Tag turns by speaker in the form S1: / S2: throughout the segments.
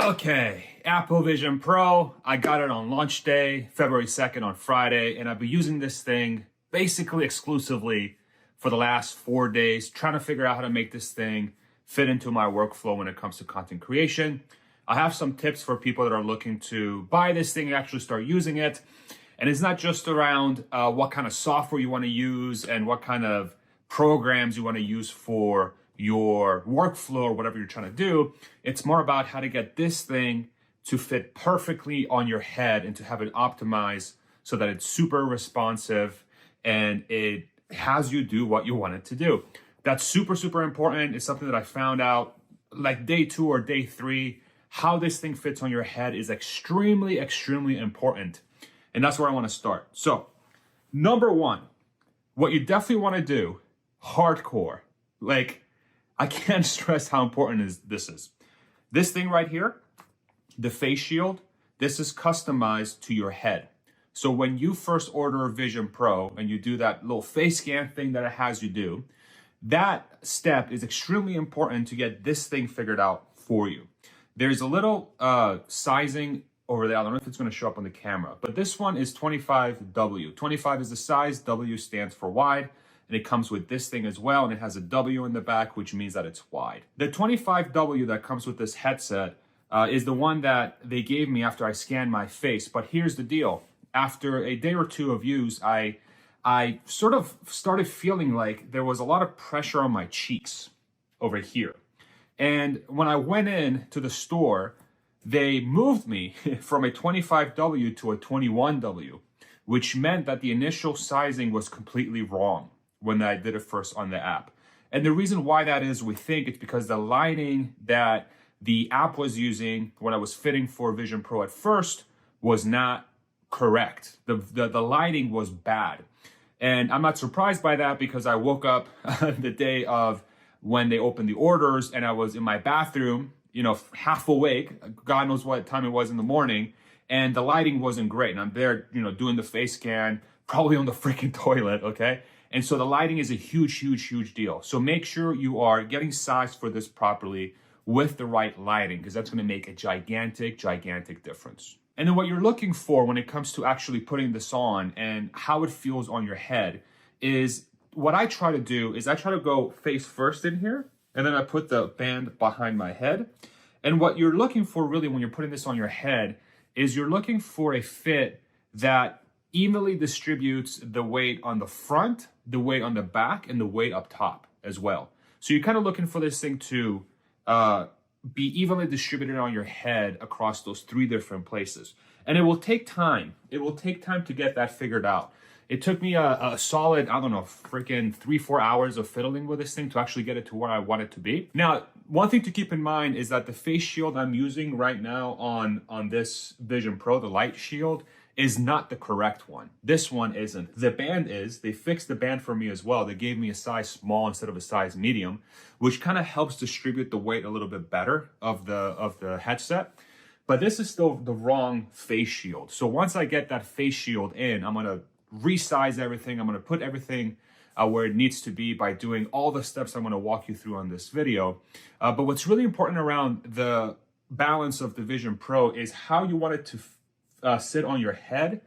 S1: Okay, Apple Vision Pro. I got it on launch day, February 2nd on Friday, and I've been using this thing basically exclusively for the last 4 days, trying to figure out how to make this thing fit into my workflow when it comes to content creation. I have some tips for people that are looking to buy this thing and actually start using it. And it's not just around what kind of software you want to use and what kind of programs you want to use for your workflow or whatever you're trying to do. It's more about how to get this thing to fit perfectly on your head and to have it optimized so that it's super responsive and it has you do what you want it to do. That's super, super important. It's something that I found out like day 2 or day 3. How this thing fits on your head is extremely, extremely important. And that's where I want to start. So, number 1, what you definitely want to do, hardcore. Like, I can't stress how important this is. This thing right here, the face shield, this is customized to your head. So when you first order a Vision Pro and you do that little face scan thing that it has you do, that step is extremely important to get this thing figured out for you. There's a little sizing over there. I don't know if it's going to show up on the camera, but this one is 25W. 25 is the size, W stands for wide, and it comes with this thing as well, and it has a W in the back, which means that it's wide. The 25W that comes with this headset is the one that they gave me after I scanned my face, but here's the deal. After a day or 2 of use, I sort of started feeling like there was a lot of pressure on my cheeks over here. And when I went in to the store, they moved me from a 25W to a 21W, which meant that the initial sizing was completely wrong when I did it first on the app. And the reason why that is, we think it's because the lighting that the app was using when I was fitting for Vision Pro at first was not correct. The lighting was bad. And I'm not surprised by that because I woke up the day of when they opened the orders and I was in my bathroom, half awake, God knows what time it was in the morning, and the lighting wasn't great. And I'm there, doing the face scan, probably on the freaking toilet, okay? And so the lighting is a huge, huge, huge deal. So make sure you are getting sized for this properly with the right lighting, because that's gonna make a gigantic, gigantic difference. And then what you're looking for when it comes to actually putting this on and how it feels on your head is, what I try to do is I try to go face first in here, and then I put the band behind my head. And what you're looking for really when you're putting this on your head is you're looking for a fit that evenly distributes the weight on the front, the weight on the back, and the weight up top as well. So you're kind of looking for this thing to be evenly distributed on your head across those 3 different places. And it will take time. It will take time to get that figured out. It took me a solid, freaking 3-4 hours of fiddling with this thing to actually get it to where I want it to be. Now, one thing to keep in mind is that the face shield I'm using right now on this Vision Pro, the light shield, is not the correct one. This one isn't. The band is. They fixed the band for me as well. They gave me a size small instead of a size medium, which kind of helps distribute the weight a little bit better of the headset. But this is still the wrong face shield. So once I get that face shield in, I'm gonna resize everything. I'm gonna put everything where it needs to be by doing all the steps I'm gonna walk you through on this video. But what's really important around the balance of the Vision Pro is how you want it to sit on your head.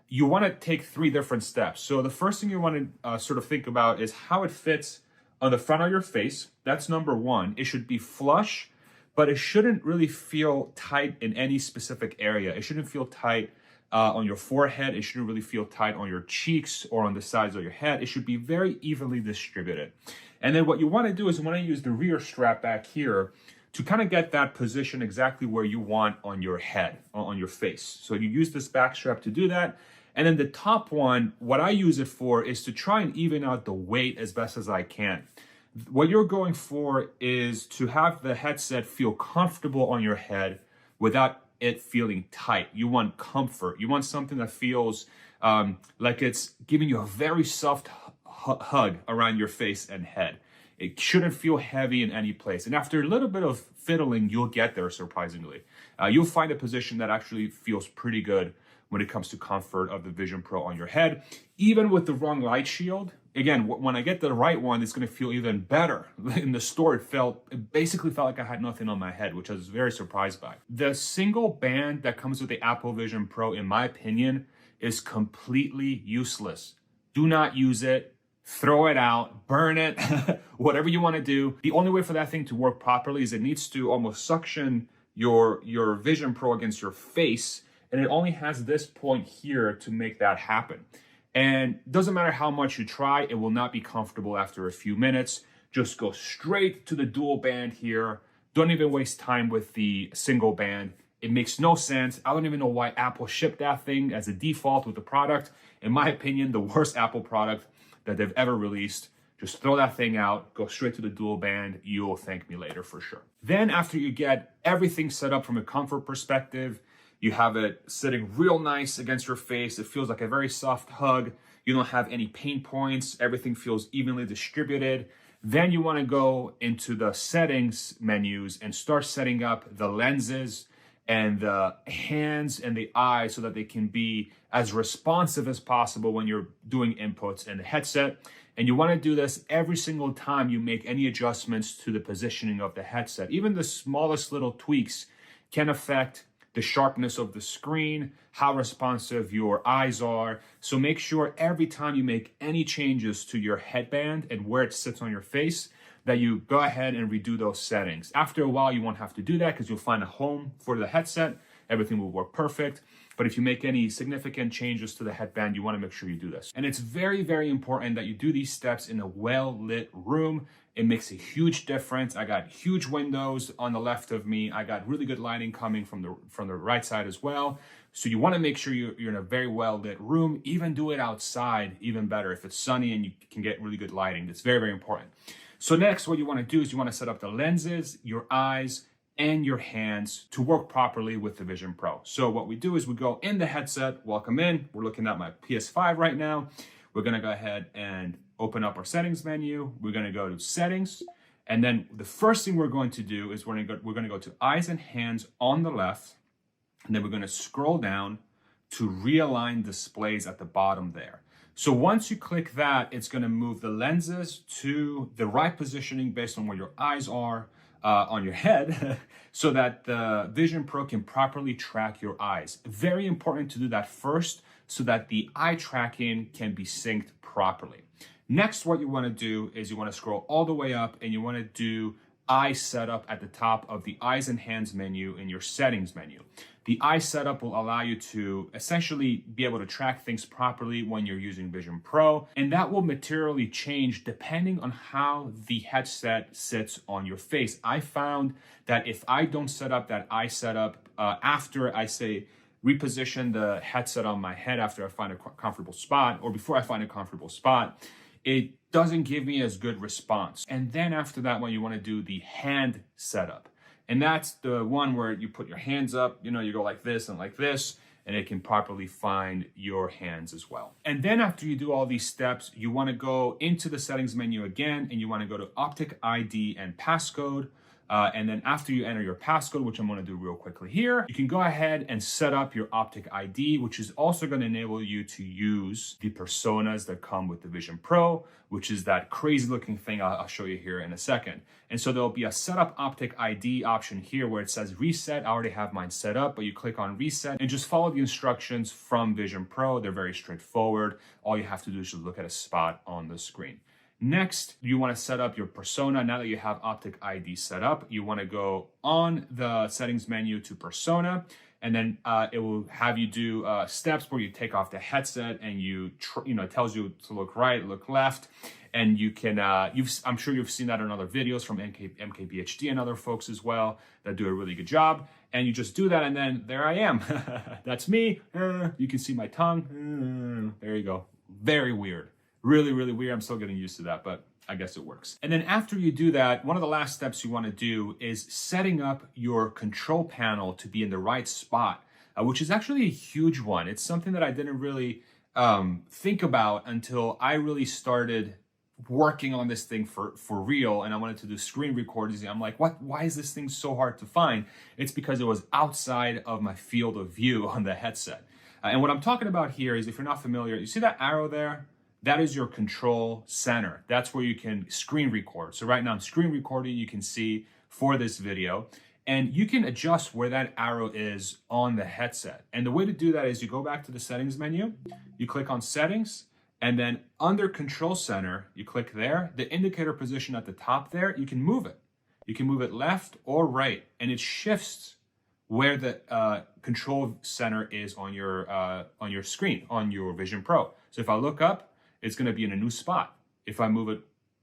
S1: You want to take 3 different steps. So the first thing you want to sort of think about is how it fits on the front of your face. That's number 1. It should be flush, but it shouldn't really feel tight in any specific area. It shouldn't feel tight on your forehead. It shouldn't really feel tight on your cheeks or on the sides of your head. It should be very evenly distributed. And then what you want to do is you want to use the rear strap back here to kind of get that position exactly where you want on your head, on your face. So you use this back strap to do that. And then the top one, what I use it for is to try and even out the weight as best as I can. What you're going for is to have the headset feel comfortable on your head without it feeling tight. You want comfort. You want something that feels like it's giving you a very soft hug around your face and head. It shouldn't feel heavy in any place. And after a little bit of fiddling, you'll get there, surprisingly. You'll find a position that actually feels pretty good when it comes to comfort of the Vision Pro on your head. Even with the wrong light shield, again, when I get the right one, it's going to feel even better. In the store, it basically felt like I had nothing on my head, which I was very surprised by. The single band that comes with the Apple Vision Pro, in my opinion, is completely useless. Do not use it. Throw it out, burn it, whatever you want to do. The only way for that thing to work properly is it needs to almost suction your Vision Pro against your face, and it only has this point here to make that happen. And doesn't matter how much you try, it will not be comfortable after a few minutes. Just go straight to the dual band here. Don't even waste time with the single band. It makes no sense. I don't even know why Apple shipped that thing as a default with the product. In my opinion, the worst Apple product that they've ever released. Just throw that thing out, go straight to the dual band. You'll thank me later for sure. Then after you get everything set up from a comfort perspective, you have it sitting real nice against your face. It feels like a very soft hug. You don't have any pain points. Everything feels evenly distributed. Then you want to go into the settings menus and start setting up the lenses and the hands and the eyes so that they can be as responsive as possible when you're doing inputs in the headset. And you want to do this every single time you make any adjustments to the positioning of the headset. Even the smallest little tweaks can affect the sharpness of the screen, how responsive your eyes are. So make sure every time you make any changes to your headband and where it sits on your face, that you go ahead and redo those settings. After a while, you won't have to do that because you'll find a home for the headset. Everything will work perfect. But if you make any significant changes to the headband, you want to make sure you do this. And it's very, very important that you do these steps in a well-lit room. It makes a huge difference. I got huge windows on the left of me. I got really good lighting coming from the right side as well. So you want to make sure you're in a very well-lit room. Even do it outside, even better. If it's sunny and you can get really good lighting, that's very, very important. So next, what you want to do is you want to set up the lenses, your eyes, and your hands to work properly with the Vision Pro. So what we do is we go in the headset, welcome in. We're looking at my PS5 right now. We're going to go ahead and open up our settings menu. We're going to go to settings. And then the first thing we're going to do is we're going to go to eyes and hands on the left. And then we're going to scroll down to realign displays at the bottom there. So once you click that, it's going to move the lenses to the right positioning based on where your eyes are on your head so that the Vision Pro can properly track your eyes. Very important to do that first so that the eye tracking can be synced properly. Next, what you want to do is you want to scroll all the way up and you want to do eye setup at the top of the eyes and hands menu in your settings menu. The eye setup will allow you to essentially be able to track things properly when you're using Vision Pro, and that will materially change depending on how the headset sits on your face. I found that if I don't set up that eye setup after I say reposition the headset on my head after I find a comfortable spot or before I find a comfortable spot, it doesn't give me as good response. And then after that one, you want to do the hand setup. And that's the one where you put your hands up, you go like this, and it can properly find your hands as well. And then after you do all these steps, you want to go into the settings menu again, and you want to go to Optic ID and passcode. And then after you enter your passcode, which I'm going to do real quickly here, you can go ahead and set up your Optic ID, which is also going to enable you to use the personas that come with the Vision Pro, which is that crazy looking thing I'll show you here in a second. And so there'll be a setup Optic ID option here where it says reset. I already have mine set up, but you click on reset and just follow the instructions from Vision Pro. They're very straightforward. All you have to do is just look at a spot on the screen. Next, you want to set up your persona. Now that you have Optic ID set up, you want to go on the settings menu to persona, and then it will have you do steps where you take off the headset and it tells you to look right, look left, and you can. I'm sure you've seen that in other videos from MKBHD and other folks as well that do a really good job. And you just do that, and then there I am. That's me. You can see my tongue. There you go. Very weird. Really, really weird. I'm still getting used to that, but I guess it works. And then after you do that, one of the last steps you want to do is setting up your control panel to be in the right spot, which is actually a huge one. It's something that I didn't really think about until I really started working on this thing for real, and I wanted to do screen recordings. I'm like, why is this thing so hard to find? It's because it was outside of my field of view on the headset. And what I'm talking about here is, if you're not familiar, you see that arrow there? that is your control center. That's where you can screen record. So right now I'm screen recording, you can see for this video, and you can adjust where that arrow is on the headset. And the way to do that is you go back to the settings menu, you click on settings, and then under control center, you click there, the indicator position at the top there, you can move it. You can move it left or right, and it shifts where the control center is on your screen, on your Vision Pro. So if I look up, it's gonna be in a new spot. If I move it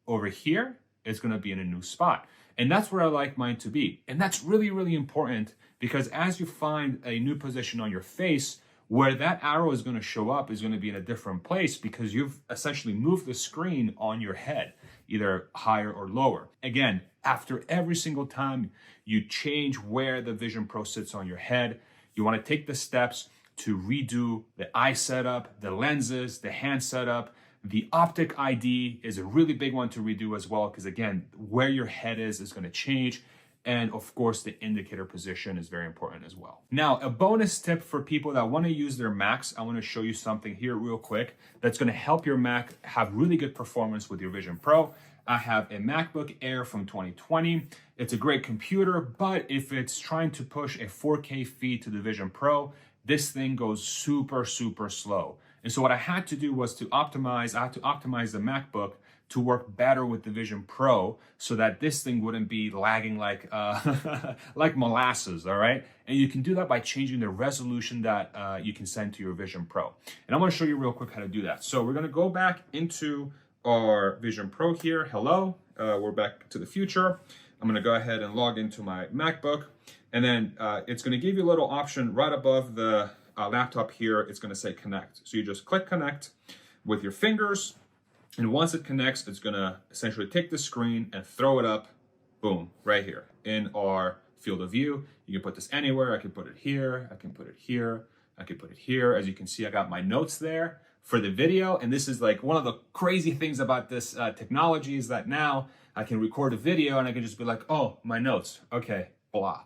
S1: over here, it's gonna be in a new spot. And that's where I like mine to be. And that's really, really important, because as you find a new position on your face, where that arrow is going to show up is going to be in a different place, because you've essentially moved the screen on your head, either higher or lower. Again, after every single time you change where the Vision Pro sits on your head, you want to take the steps to redo the eye setup, the lenses, the hand setup. The optic ID is a really big one to redo as well, because again, where your head is going to change. And of course, the indicator position is very important as well. Now, a bonus tip for people that want to use their Macs, I want to show you something here real quick that's going to help your Mac have really good performance with your Vision Pro. I have a MacBook Air from 2020. It's a great computer, but if it's trying to push a 4K feed to the Vision Pro, this thing goes super, super slow. And so what I had to do was I had to optimize the MacBook to work better with the Vision Pro, so that this thing wouldn't be lagging like like molasses, all right? And you can do that by changing the resolution that you can send to your Vision Pro. And I'm gonna show you real quick how to do that. So we're gonna go back into our Vision Pro here. Hello, we're back to the future. I'm gonna go ahead and log into my MacBook, and then it's gonna give you a little option right above the laptop here. It's gonna say connect. So you just click connect with your fingers, and once it connects, it's gonna essentially take the screen and throw it up, boom, right here in our field of view. You can put this anywhere. I can put it here, I can put it here, I can put it here. As you can see, I got my notes there for the video. And this is like one of the crazy things about this technology, is that now I can record a video and I can just be like, oh, my notes, okay, blah.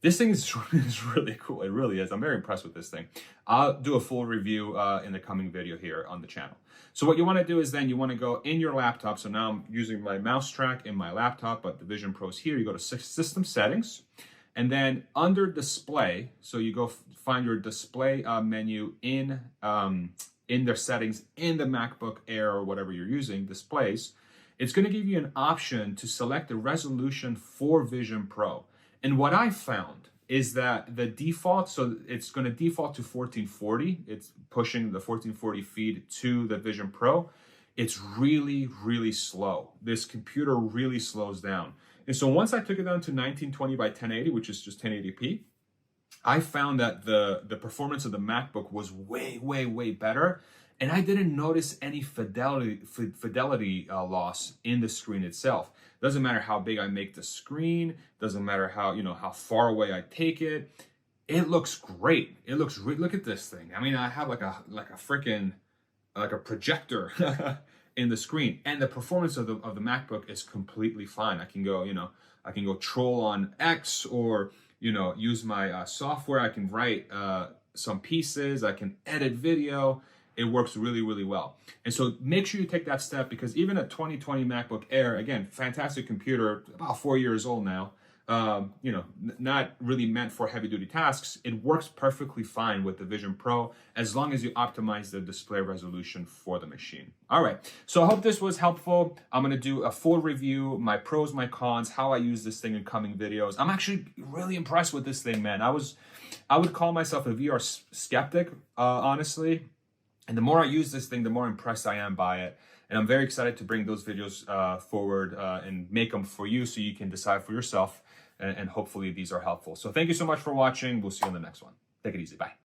S1: This thing is really cool. It really is. I'm very impressed with this thing. I'll do a full review in the coming video here on the channel. So what you want to do is then you want to go in your laptop. So now I'm using my mouse track in my laptop, but the Vision Pro's here. You go to System Settings, and then under Display, so you go find your Display menu in their settings in the MacBook Air or whatever you're using, Displays. It's going to give you an option to select the resolution for Vision Pro. And what I found is that the default, so it's going to default to 1440. It's pushing the 1440 feed to the Vision Pro. It's really, really slow. This computer really slows down. And so once I took it down to 1920 by 1080, which is just 1080p, I found that the performance of the MacBook was way, way, way better. And I didn't notice any fidelity loss in the screen itself. Doesn't matter how big I make the screen. Doesn't matter how far away I take it. It looks great. It looks look at this thing. I mean, I have like a freaking projector in the screen, and the performance of the MacBook is completely fine. I can go troll on X, or use my software. I can write some pieces. I can edit video. It works really, really well. And so make sure you take that step, because even a 2020 MacBook Air, again, fantastic computer, about 4 years old now, not really meant for heavy duty tasks. It works perfectly fine with the Vision Pro, as long as you optimize the display resolution for the machine. All right, so I hope this was helpful. I'm gonna do a full review, my pros, my cons, how I use this thing in coming videos. I'm actually really impressed with this thing, man. I would call myself a VR skeptic, honestly. And the more I use this thing, the more impressed I am by it. And I'm very excited to bring those videos forward and make them for you, so you can decide for yourself. And hopefully these are helpful. So thank you so much for watching. We'll see you on the next one. Take it easy. Bye.